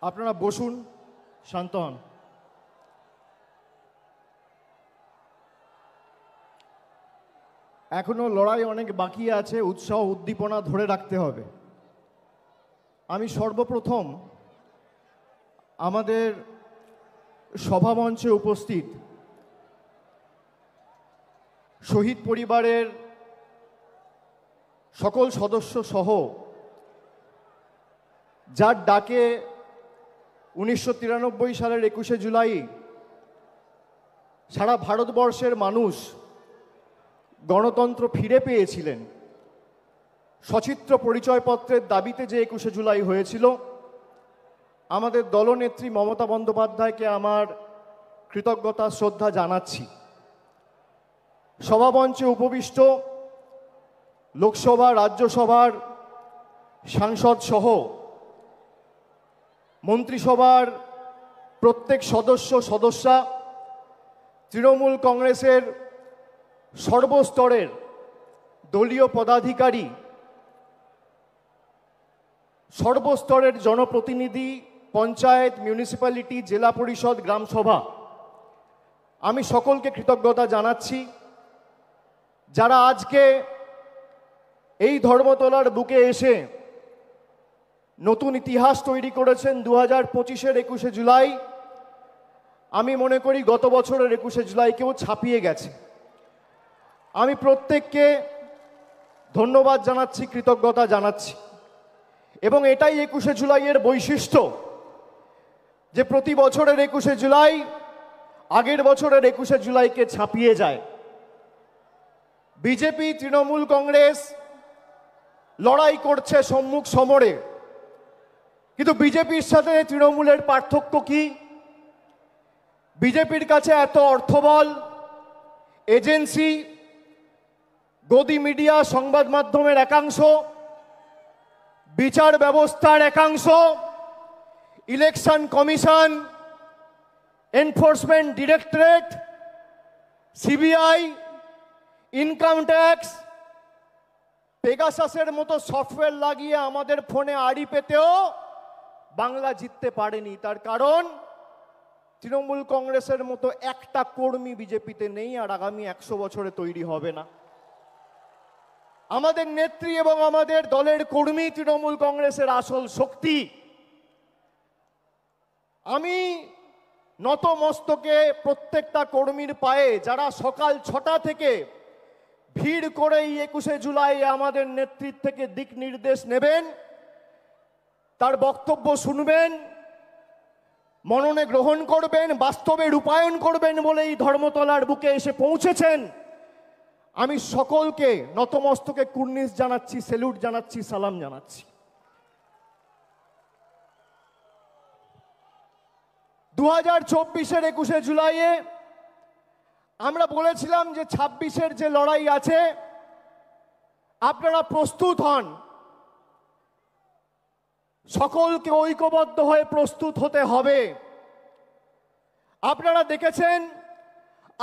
আপনারা বসুন, শান্ত হন। এখনো লড়াই অনেক বাকি আছে, উৎসাহ উদ্দীপনা ধরে রাখতে হবে। আমি সর্বপ্রথম আমাদের সভামঞ্চে উপস্থিত শহীদ পরিবারের সকল সদস্য সহ যার ডাকে 1993 সালের 21শে জুলাই সারা ভারতবর্ষের মানুষ গণতন্ত্র ফিরে পেয়েছিলেন, সচিত্র পরিচয়পত্রের দাবিতে যে 21শে জুলাই হয়েছিল, আমাদের দলনেত্রী মমতা বন্দ্যোপাধ্যায়কে আমার কৃতজ্ঞতা শ্রদ্ধা জানাচ্ছি। সভামঞ্চে উপবিষ্ট লোকসভা রাজ্যসভার সাংসদ সহ মন্ত্রিসভার প্রত্যেক সদস্যা, তৃণমূল কংগ্রেসের সর্বস্তরের দলীয় পদাধিকারী, সর্বস্তরের জনপ্রতিনিধি, পঞ্চায়েত, মিউনিসিপ্যালিটি, জেলা পরিষদ, গ্রামসভা, আমি সকলকে কৃতজ্ঞতা জানাচ্ছি যারা আজকে এই ধর্মতলার বুকে এসে নতুন ইতিহাস তৈরি করেছেন। 2025-এর 21শে জুলাই আমি মনে করি গত বছরের 21শে জুলাইকেও ছাপিয়ে গেছে। আমি প্রত্যেককে ধন্যবাদ জানাচ্ছি, কৃতজ্ঞতা জানাচ্ছি, এবং এটাই 21শে জুলাইয়ের বৈশিষ্ট্য যে প্রতি বছরের 21শে জুলাই আগের বছরের 21শে জুলাইকে ছাপিয়ে যায়। বিজেপি, তৃণমূল কংগ্রেস লড়াই করছে সম্মুখ সমরে, কিন্তু বিজেপির সাথে তৃণমূলের পার্থক্য কি? বিজেপির কাছে এত অর্থবল, এজেন্সি, গদি মিডিয়া, সংবাদ মাধ্যমের একাংশ, বিচার ব্যবস্থার একাংশ, Election Commission, Enforcement Directorate, CBI, income tax, পেগাসাসের মতো সফটওয়্যার লাগিয়ে আমাদের ফোনে আড়ি পেতেও বাংলা জিততে পারেনি। তার কারণ তৃণমূল কংগ্রেসের মতো একটা কর্মী বিজেপিতে নেই, আর আগামী 100 বছরে তৈরি হবে না। আমাদের নেত্রী এবং আমাদের দলের কর্মী তৃণমূল কংগ্রেসের আসল শক্তি। আমি নত মস্তকে প্রত্যেকটা কর্মীর পায়ে, যারা সকাল 6টা থেকে ভিড় করে এই 21শে জুলাই আমাদের নেতৃত্ব থেকে দিক নির্দেশ নেবেন, তার বক্তব্য শুনবেন, মননে গ্রহণ করবেন, বাস্তবে রূপায়ণ করবেন বলে এই ধর্মতলার বুকে এসে পৌঁছেছেন। আমি সকলকে নতমস্তকে কুর্নিশ জানাচ্ছি, স্যালুট জানাচ্ছি, সালাম জানাচ্ছি। 2024-এর 21শে জুলাইয়ে আমরা বলেছিলাম যে 26-এর যে লড়াই আছে আপনারা প্রস্তুত হন, সকলকে ঐক্যবদ্ধ হয়ে প্রস্তুত হতে হবে। আপনারা দেখেছেন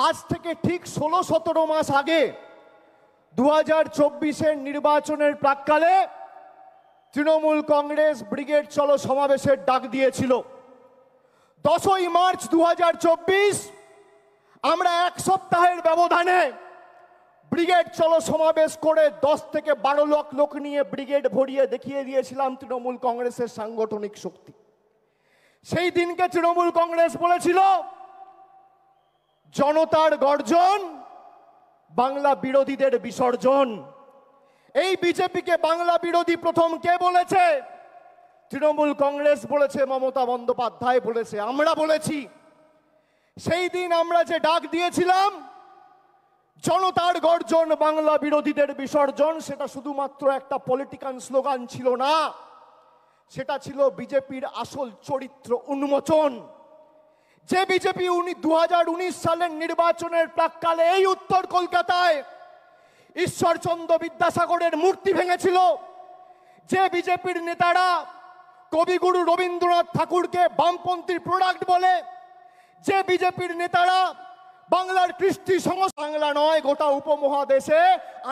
আজ থেকে ঠিক 16-17 মাস আগে 2024-এর নির্বাচনের প্রাক্কালে তৃণমূল কংগ্রেস ব্রিগেড চলো সমাবেশের ডাক দিয়েছিল। 10ই মার্চ 2024 আমরা এক সপ্তাহের ব্যবধানে ব্রিগেড চলো সমাবেশ করে 10 থেকে 12 লাখ লোক নিয়ে ব্রিগেড ভরিয়ে দেখিয়ে দিয়েছিলাম তৃণমূল কংগ্রেসের সাংগঠনিক শক্তি। সেই দিনকে তৃণমূল কংগ্রেস বলেছিল জনতার গর্জন, বাংলা বিরোধীদের বিসর্জন। এই বিজেপিকে বাংলা বিরোধী প্রথম কে বলেছে? তৃণমূল কংগ্রেস বলেছে, মমতা বন্দ্যোপাধ্যায় বলেছে, আমরা বলেছি। সেই দিন আমরা যে ডাক দিয়েছিলাম জনতার গর্জন, বাংলা বিরোধীদের বিসর্জন, সেটা শুধুমাত্র একটা পলিটিক্যাল স্লোগান ছিল না, সেটা ছিল বিজেপির আসল চরিত্র উন্মোচন। যে বিজেপি 2019 সালের নির্বাচনের প্রাক্কালে এই উত্তর কলকাতায় ঈশ্বরচন্দ্র বিদ্যাসাগরের মূর্তি ভেঙেছিল, যে বিজেপির নেতারা কবিগুরু রবীন্দ্রনাথ ঠাকুরকে বামপন্থীর প্রোডাক্ট বলে, যে বিজেপির নেতারা বাংলার কৃষ্টি সংস্কৃতি, বাংলা নয় গোটা উপমহাদেশে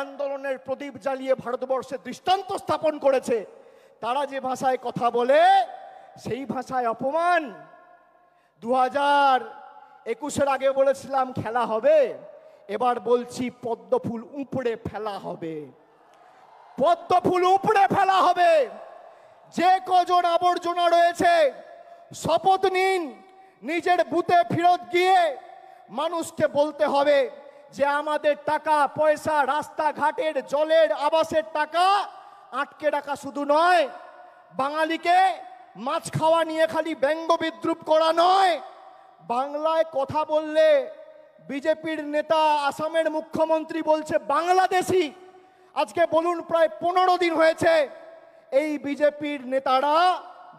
আন্দোলনের প্রদীপ জ্বালিয়ে ভারতবর্ষে দৃষ্টান্ত স্থাপন করেছে, তারা যে ভাষায় কথা বলে সেই ভাষায় অপমান। 2021-এর আগে বলেছিলাম খেলা হবে, এবার বলছি পদ্মফুল উপড়ে ফেলা হবে, পদ্মফুল উপড়ে ফেলা হবে। যে কজন আবর্জনা রয়েছে শপথ নিন, নিজের বুথে ফেরত গিয়ে মানুষকে বলতে হবে যে আমাদের টাকা পয়সা, রাস্তাঘাটের, জলের, আবাসের টাকা আটকে রাখা শুধু নয়, বাঙালিকে মাছ খাওয়া নিয়ে খালি ব্যঙ্গ বিদ্রুপ করা নয়, বাংলায় কথা বললে বিজেপির নেতা আসামের মুখ্যমন্ত্রী বলছে বাংলাদেশি। আজকে বলুন প্রায় 15 দিন হয়েছে এই বিজেপির নেতারা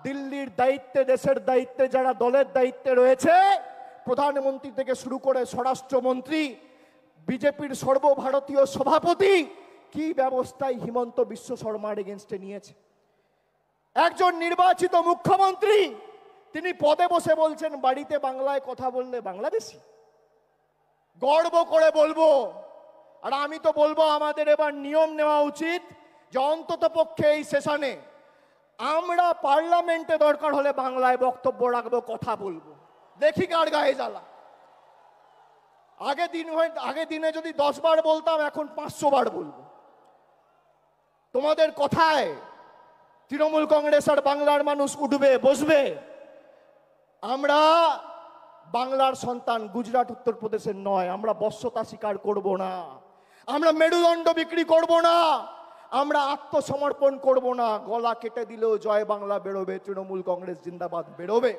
দিল্লির দায়িত্বে, দেশের দায়িত্বে, যারা দলের দায়িত্বে রয়েছে, প্রধানমন্ত্রী থেকে শুরু করে স্বরাষ্ট্রমন্ত্রী, বিজেপির সর্বভারতীয় সভাপতি, কি ব্যবস্থায় হিমন্ত বিশ্ব শর্মার এগেনস্টে নিয়েছে। একজন নির্বাচিত মুখ্যমন্ত্রী তিনি পদে বসে বলছেন বাড়িতে বাংলায় কথা বললে বাংলাদেশি। গর্ব করে বলবো, আর আমি তো বলবো আমাদের এবার নিয়ম নেওয়া উচিত যে অন্তত পক্ষে এই সেশনে আমরা পার্লামেন্টে দরকার হলে বাংলায় বক্তব্য রাখবো, কথা বলবো, দেখি কার গায়ে জ্বালা। আগে দিনে যদি 10 বার বলতাম, এখন 500 বার বলবো। তোমাদের কথায় তৃণমূল কংগ্রেস আর বাংলার মানুষ উঠবে বসবে। আমরা বাংলার সন্তান, গুজরাট উত্তরপ্রদেশের নয়। আমরা বশ্যতা স্বীকার করব না, আমরা মেরুদণ্ড বিক্রি করব না, আমরা আত্মসমর্পণ করব না। গলা কেটে দিলেও জয় বাংলা বেরোবে, তৃণমূল কংগ্রেস জিন্দাবাদ বেরোবে।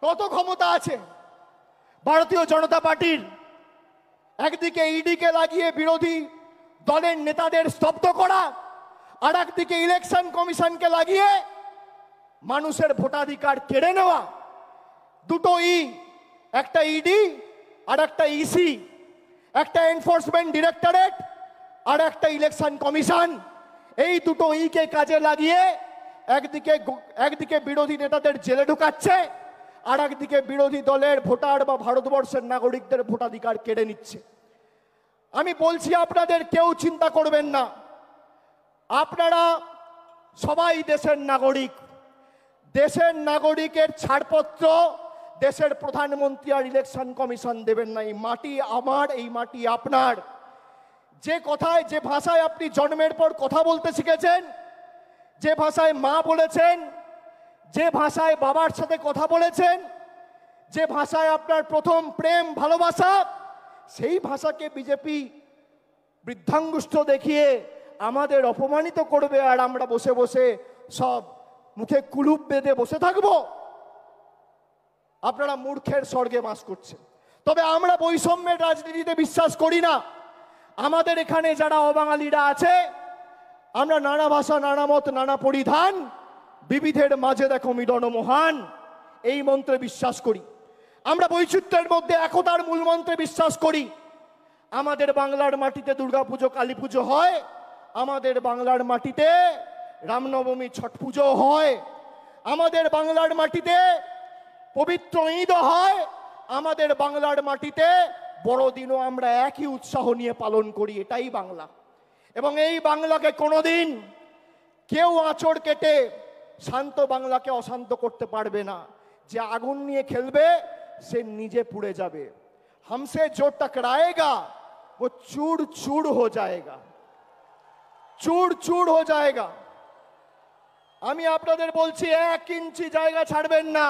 কত ক্ষমতা আছে ভারতীয় জনতা পার্টির। একদিকে ইডিকে লাগিয়ে বিরোধী দলের নেতাদের স্তব্ধ করা, আর একদিকে ইলেকশন কমিশনকে লাগিয়ে মানুষের ভোটাধিকার কেড়ে নেওয়া। দুটো ই, একটা ইডি আর একটা ইসি, একটা এনফোর্সমেন্ট ডিরেক্টরেট আর একটা ইলেকশন কমিশন। এই দুটো ইকে কাজে লাগিয়ে একদিকে বিরোধী নেতাদের জেলে ঢুকাচ্ছে, আর একদিকে বিরোধী দলের ভোটার বা ভারতবর্ষের নাগরিকদের ভোটাধিকার কেড়ে নিচ্ছে। আমি বলছি আপনাদের কেউ চিন্তা করবেন না, আপনারা সবাই দেশের নাগরিক। দেশের নাগরিকের ছাড়পত্র দেশের প্রধানমন্ত্রী আর ইলেকশন কমিশন দেবেন না। এই মাটি আমার, এই মাটি আপনার। যে কথায়, যে ভাষায় আপনি জন্মের পর কথা বলতে শিখেছেন, যে ভাষায় মা বলেছেন, যে ভাষায় বাবার সাথে কথা বলেছেন, যে ভাষায় আপনার প্রথম প্রেম ভালোবাসা, সেই ভাষাকে বিজেপি বৃদ্ধাঙ্গুষ্ঠ দেখিয়ে আমাদের অপমানিত করবে, আর আমরা বসে বসে সব মুখে কুলুপ বেঁধে বসে থাকবো। আপনারা মূর্খের স্বর্গে বাস করছেন। তবে আমরা বৈষম্যের রাজনীতিতে বিশ্বাস করি না। আমাদের এখানে যারা অবাঙালিরা আছে, আমরা নানা ভাষা, নানা মত, নানা পরিধান, বিবিধের মাঝে দেখো মিলন মহান, এই মন্ত্রে বিশ্বাস করি। আমরা বৈচিত্র্যের মধ্যে একতার মূল মন্ত্রে বিশ্বাস করি। আমাদের বাংলার মাটিতে দুর্গাপুজো, কালী পুজো হয়, আমাদের বাংলার মাটিতে রামনবমী, ছট পুজো হয়, আমাদের বাংলার মাটিতে পবিত্র ঈদ হয়, আমাদের বাংলার মাটিতে বড়দিনও আমরা একই উৎসাহ নিয়ে পালন করি। এটাই বাংলা। এবং এই বাংলাকে কোনোদিন কেউ আঁচড় কেটে শান্ত বাংলাকে অশান্ত করতে পারবে না। যে আগুন নিয়ে খেলবে সে নিজে পুড়ে যাবে। हमसे जो टकराएगा वो चूर चूर हो जाएगा, चूर चूर हो जाएगा। আমি আপনাদের বলছি 1 ইঞ্চি জায়গা ছাড়বেন না।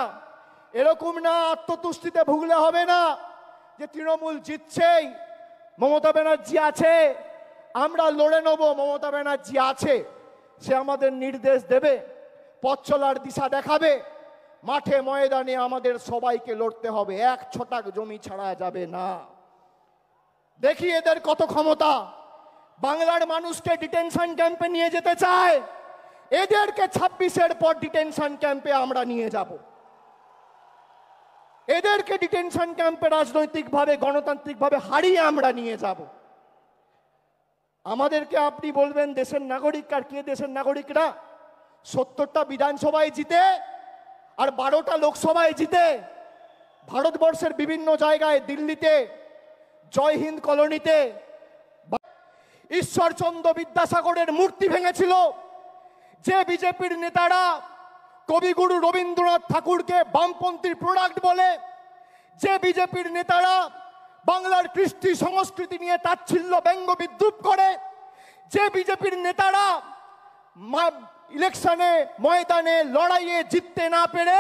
এরকম না আত্মতুষ্টিতে ভুগলে হবে না যে তৃণমূল জিতছেই, মমতা ব্যানার্জি আছে, আমরা লড়ে নেব। মমতা ব্যানার্জি আছে, সে আমাদের নির্দেশ দেবে, পথ চলার দিশা দেখাবে। মাঠে ময়দানে আমাদের সবাইকে লড়তে হবে, 1 ছটাক জমি ছাড়া যাবে না। দেখি এদের কত ক্ষমতা। বাংলার মানুষকে ডিটেনশন ক্যাম্পে নিয়ে যেতে চায়, এদেরকে 26-এর পর ডিটেনশন ক্যাম্পে আমরা নিয়ে যাব। এদেরকে ডিটেনশন ক্যাম্পে রাজনৈতিকভাবে, গণতান্ত্রিকভাবে হারিয়ে আমরা নিয়ে যাব। আমাদেরকে আপনি বলবেন দেশের নাগরিক, আর কে দেশের নাগরিকরা? 70টা বিধানসভায় জিতে আর 12টা লোকসভায় জিতে ভারতবর্ষের বিভিন্ন জায়গায়, দিল্লিতে, জয় হিন্দ কলোনিতে ঈশ্বরচন্দ্র বিদ্যাসাগরের মূর্তি ভেঙেছিল। যে বিজেপির নেতারা কবিগুরু রবীন্দ্রনাথ ঠাকুরকে বামপন্থীর প্রোডাক্ট বলে, যে বিজেপির নেতারা বাংলার কৃষ্টি সংস্কৃতি নিয়ে তাচ্ছিল্য ব্যঙ্গ বিদ্রুপ করে, যে বিজেপির নেতারা ইলেকশনে ময়দানে লড়াইয়ে জিততে না পেরে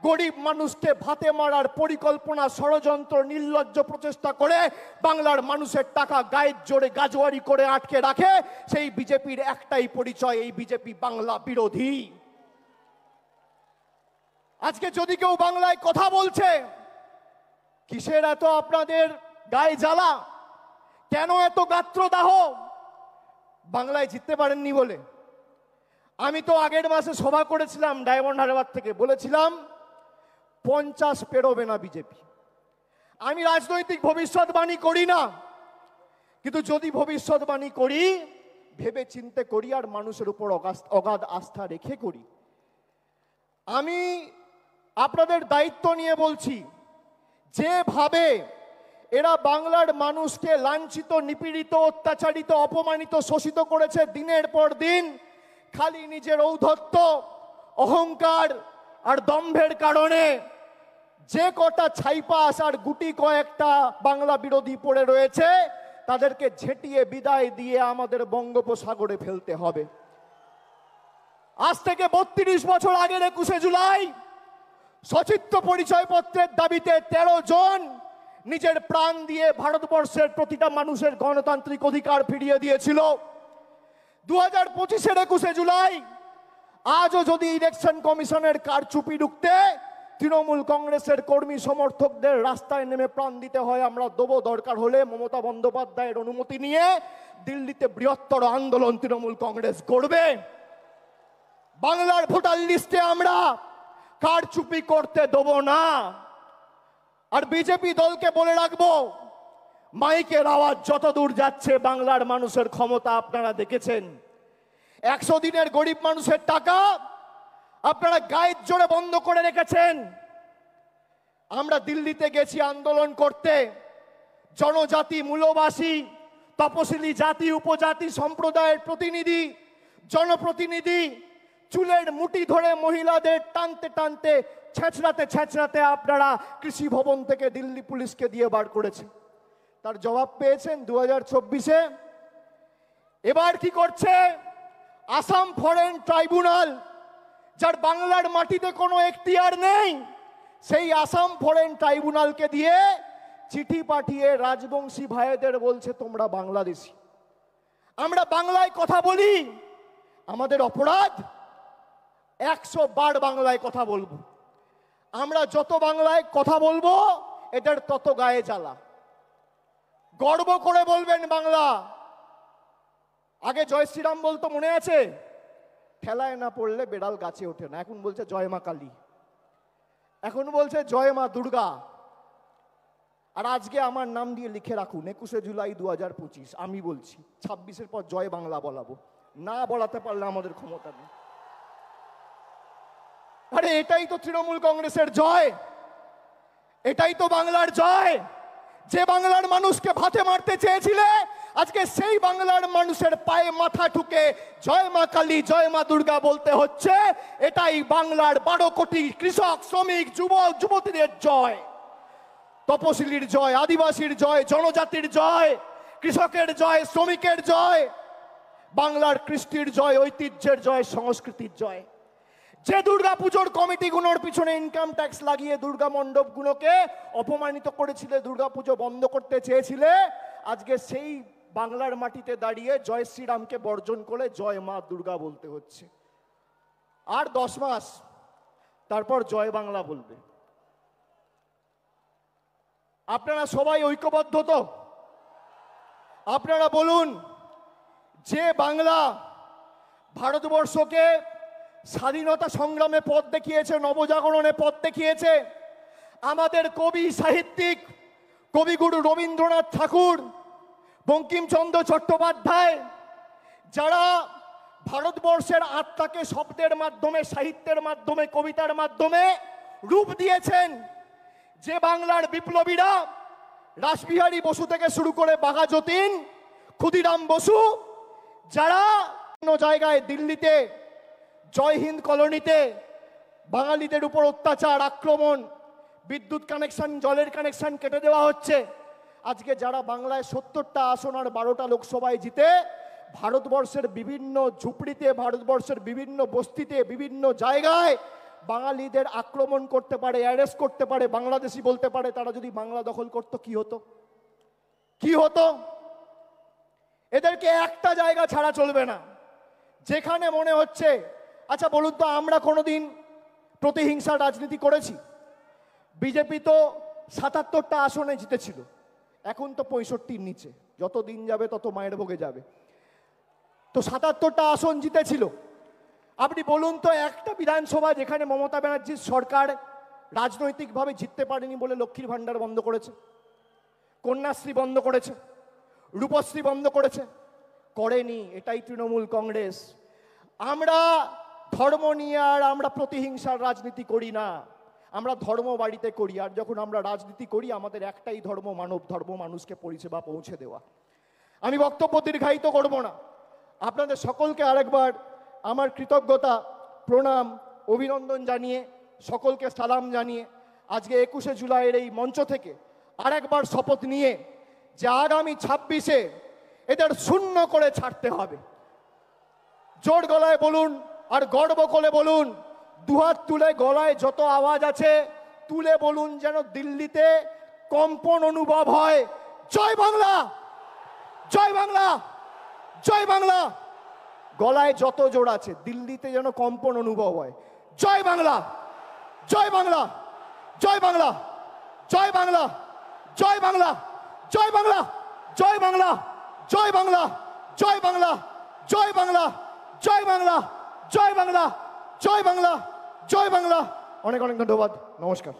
গরিব মানুষকে ভাতে মারার পরিকল্পনা, ষড়যন্ত্র, নির্লজ্জ প্রচেষ্টা করে বাংলার মানুষের টাকা গায়ের জোরে গাজোয়ারি করে আটকে রাখে, সেই বিজেপির একটাই পরিচয়, এই বিজেপি বাংলা বিরোধী। আজকে যদি কেউ বাংলায় কথা বলছে, কিসের এত আপনাদের গায়ে জ্বালা, কেন এত গাত্রদাহ? বাংলায় জিততে পারেননি বলে। আমি তো আগের মাসে সভা করেছিলাম ডায়মন্ড হারবার থেকে, বলেছিলাম 50 পেরোবে না বিজেপি। আমি রাজনৈতিক ভবিষ্যৎবাণী করি না, কিন্তু যদি ভবিষ্যৎবাণী করি ভেবে চিন্তে করি আর মানুষের উপর অগাধ আস্থা রেখে করি। আমি আপনাদের দায়িত্ব নিয়ে বলছি, যেভাবে এরা বাংলার মানুষকে লাঞ্ছিত, নিপীড়িত, অত্যাচারিত, অপমানিত, শোষিত করেছে দিনের পর দিন, খালি নিজের ঔদ্ধত্য, অহংকার আর দম্ভের কারণে যে কটা ছাইপাস আর গুটি কয়েকটা বাংলা বিরোধী পড়ে রয়েছে, তাদেরকে ঝেঁটিয়ে বিদায় দিয়ে আমাদের বঙ্গোপসাগরে ফেলতে হবে। আজ থেকে 32 বছর আগের 21শে জুলাই সচিত্র পরিচয়পত্রের দাবিতে 13 জন নিজের প্রাণ দিয়ে ভারতবর্ষের প্রতিটা মানুষের গণতান্ত্রিক অধিকার ফিরিয়ে দিয়েছিল। 2025-এর 21শে জুলাই আজও যদি ইলেকশন কমিশনের কারচুপি রুখতে তৃণমূল কংগ্রেসের কর্মী সমর্থকদের রাস্তায় নেমে প্রাণ দিতে হয়, আমরা দেবো। দরকার হলে মমতা বন্দ্যোপাধ্যায়ের অনুমতি নিয়ে দিল্লিতে বৃহত্তর আন্দোলন তৃণমূল কংগ্রেস করবে। বাংলার ভোটার লিস্টে আমরা কারচুপি করতে দেবো না। আর বিজেপি দলকে বলে রাখবো, মাইকের আওয়াজ যত দূর যাচ্ছে, বাংলার মানুষের ক্ষমতা আপনারা দেখেছেন। 100 দিনের গরিব মানুষের টাকা আপনারা গায়ের জোরে বন্ধ করে রেখেছেন। আমরা দিল্লিতে গেছি আন্দোলন করতে, জনজাতি, মূলবাসী, তপশিলি জাতি, উপজাতি সম্প্রদায়ের প্রতিনিধি, জনপ্রতিনিধি চুলের মুঠি ধরে মহিলাদের টানতে টানতে, ছেঁচড়াতে ছেঁচড়াতে আপনারা কৃষি ভবন থেকে দিল্লি পুলিশকে দিয়ে বার করেছে। তার জবাব পেয়েছেন 2024-এ। এবার কি করছে আসাম ফরেন ট্রাইব্যুনাল, যার বাংলার মাটিতে কোনো এখতিয়ার নেই, সেই আসাম ফরেন ট্রাইব্যুনালকে দিয়ে চিঠি পাঠিয়ে রাজবংশী ভাইদের বলছে তোমরা বাংলাদেশি। আমরা বাংলায় কথা বলি, আমাদের অপরাধ 100 বার বাংলায় কথা বলবো। আমরা যত বাংলায় কথা বলবো এদের তত গায়ে জ্বালা। গর্ব করে বলবেন বাংলা। আগে জয় শ্রীরাম বলতো, মনে আছে? ঠেলায় না পড়লে বেড়াল গাছে ওঠে না। এখন বলছে জয় মা কালী, এখন বলছে জয় মা দুর্গা। আর আজকে আমার নাম দিয়ে লিখে রাখুন 21শে জুলাই 2025। আমি বলছি 26-এর পর জয় বাংলা বলাবো, না বলাতে পারলে আমাদের ক্ষমতা নেই। আরে এটাই তো তৃণমূল কংগ্রেসের জয়, এটাই তো বাংলার জয়। যে বাংলার মানুষকে ভাতে মারতে চেয়েছিলে, আজকে সেই বাংলার মানুষের পায়ে মাথা ঠুকে জয় মা কালী, জয় মা দুর্গা বলতে হচ্ছে। এটাই বাংলার 12 কোটি কৃষক, শ্রমিক, যুবক, যুবতীদের জয়, তপশিলির জয়, আদিবাসীর জয়, জনজাতির জয়, কৃষকের জয়, শ্রমিকের জয়, বাংলার কৃষ্টির জয়, ঐতিহ্যের জয়, সংস্কৃতির জয়। যে দুর্গাপুজোর কমিটিগুলোর পিছনে ইনকাম ট্যাক্স লাগিয়ে দুর্গা মণ্ডপগুলোকে অপমানিত করেছিলে, দুর্গাপুজো বন্ধ করতে চেয়েছিলে, আজকে সেই বাংলার মাটিতে দাঁড়িয়ে জয় শ্রীরামকে বর্জন করে জয় মা দুর্গা বলতে হচ্ছে। আর 10 মাস তারপর জয় বাংলা বলবে। আপনারা সবাই ঐক্যবদ্ধ তো? আপনারা বলুন, যে বাংলা ভারতবর্ষকে স্বাধীনতা সংগ্রামে পথ দেখিয়েছে, নবজাগরণে পথ দেখিয়েছে, আমাদের কবি সাহিত্যিক কবিগুরু রবীন্দ্রনাথ ঠাকুর, বঙ্কিমচন্দ্র চট্টোপাধ্যায়, যারা ভারতবর্ষের আত্মাকে শব্দের মাধ্যমে, সাহিত্যের মাধ্যমে, কবিতার মাধ্যমে রূপ দিয়েছেন, যে বাংলার বিপ্লবীরা রাসবিহারী বসু থেকে শুরু করে বাঘা যতীন, ক্ষুদিরাম বসু, যারা অন্য জায়গায় দিল্লিতে, জয় হিন্দ কলোনিতে বাঙালিদের উপর অত্যাচার, আক্রমণ, বিদ্যুৎ কানেকশন, জলের কানেকশন কেটে দেওয়া হচ্ছে। আজকে যারা বাংলায় 70টা আসন আর 12টা লোকসভায় জিতে ভারতবর্ষের বিভিন্ন ঝুপড়িতে, ভারতবর্ষের বিভিন্ন বস্তিতে, বিভিন্ন জায়গায় বাঙালিদের আক্রমণ করতে পারে, অ্যারেস্ট করতে পারে, বাংলাদেশি বলতে পারে, তারা যদি বাংলা দখল করত কি হতো? কি হতো? এদেরকে একটা জায়গা ছাড়া চলবে না, যেখানে মনে হচ্ছে। আচ্ছা বলুন তো, আমরা কোনোদিন প্রতিহিংসার রাজনীতি করেছি? বিজেপি তো 77টা আসনে জিতেছিল, এখন তো 65-র নিচে, যত দিন যাবে তত মায়ের ভোগে যাবে। তো 77টা আসন জিতেছিল। আপনি বলুন তো, একটা বিধানসভা যেখানে মমতা ব্যানার্জির সরকার রাজনৈতিকভাবে জিততে পারেনি বলে লক্ষ্মীর ভাণ্ডার বন্ধ করেছে, কন্যাশ্রী বন্ধ করেছে, রূপশ্রী বন্ধ করেছে? করেনি। এটাই তৃণমূল কংগ্রেস। আমরা ধর্ম নিয়ে আর আমরা প্রতিহিংসার রাজনীতি করি না, আমরা ধর্ম বাড়িতে করি। আর যখন আমরা রাজনীতি করি, আমাদের একটাই ধর্ম, মানব ধর্ম, মানুষকে পরিষেবা পৌঁছে দেওয়া। আমি বক্তব্য দীর্ঘায়িত করব না। আপনাদের সকলকে আরেকবার আমার কৃতজ্ঞতা, প্রণাম, অভিনন্দন জানিয়ে, সকলকে সালাম জানিয়ে আজকে 21শে জুলাইয়ের এই মঞ্চ থেকে আরেকবার শপথ নিয়ে যে আগামী 26-এ এদের শূন্য করে ছাড়তে হবে। জোর গলায় বলুন আর গর্ব করে বলুন, দুহাত তুলে, গলায় যত আওয়াজ আছে তুলে বলুন, যেন দিল্লিতে কম্পন অনুভব হয়। জয় বাংলা, জয় বাংলা, জয় বাংলা। গলায় যত জোর আছে, দিল্লিতে যেন কম্পন অনুভব হয়। জয় বাংলা, জয় বাংলা, জয় বাংলা, জয় বাংলা, জয় বাংলা, জয় বাংলা, জয় বাংলা, জয় বাংলা, জয় বাংলা, জয় বাংলা, জয় বাংলা, জয় বাংলা, জয় বাংলা, জয় বাংলা। অনেক অনেক ধন্যবাদ। নমস্কার।